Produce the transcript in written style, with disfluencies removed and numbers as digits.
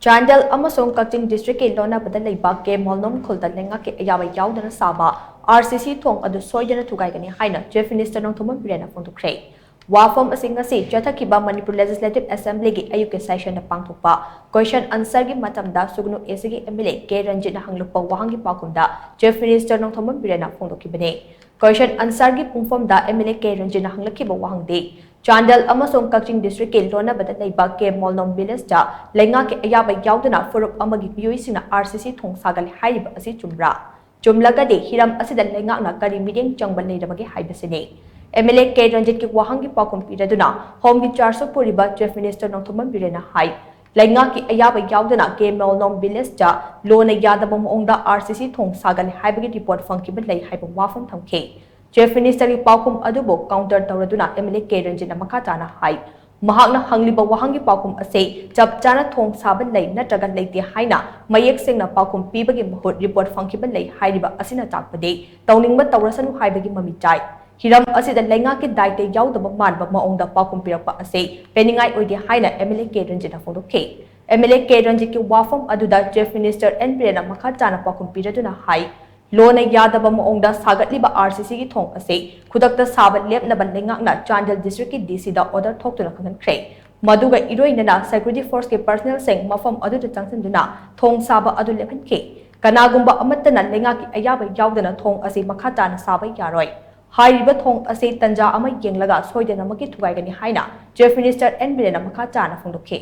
Chandel amasung Kakching District ke lonabada leiba K Molnom Khul Da Leingak ke Ayaba Yaodana Saba Rcc Thong adu Soidana Thugaigani haina Chief Minister Nongthombam Biren phongdokkhre wafam asing ngasi chathakiba Manipur Legislative Assembly gi ayuke session na pangthokpa question answer gi matamda sugnu esigi MLA K Ranjit na hanglukpa wahangi pakumda Chief Minister Nongthombam Biren phongdokkibane question answer gi pungfam da MLA K Ranjit na hanglakiba wahangde Chandel amasung Kakching District ke lonabada leiba K Molnom Khul Da Leingak ke Ayaba Yaodana furup amagi miyuisina Rcc Thong sagal haiba asi chumra chumlagadi hiram asida leingak na kari mideng changban leirabagi haibasine MLA K Ranjit ki wahangi pakum piraduna home gi charso puriba Chief Minister Nongthombam Biren hai Leingak ki Ayaba Yaodana K Molnom Khul Da lona yadaba moongda Rcc Thong sagal haibagi report fangkiba lei haiba wafam thamke Chief Minister ki paukum adubo counter tawraduna MLA K Ranjit na makatana hai mahakna hangliba wahangi paukum ase chapchana thong saban lei natraga leite haina mayek singna paukum pibagi mahut report fangkiba lei hairiba asina takpade tawningba tawrasanu haibagi mamitai hiram asida leingak ki daite yaudaba manba maongda paukum pirakpa ase peningai oide haina MLA K Ranjit na phongdokhe MLA K Ranjit ki wafam aduda Chief Minister N Biren na makatana paukum piraduna hai Lona yadaba moongda sagatliba Rcc ki thong ase khudakta sabat lepnaba leingakna Chandel District ki DC da order thoktuna khangkhre maduga iroinana security force ke personnel sing mafam adu changchanduna thong saba adu lephankhe kanagumba amattana leingak ki Ayaba Yaodana thong ase makhatana saba yaroi hairiba thong ase tanja ama yenglaga soidana maki Thugaigani haina Chief Minister N Biren makhatana phongdokhe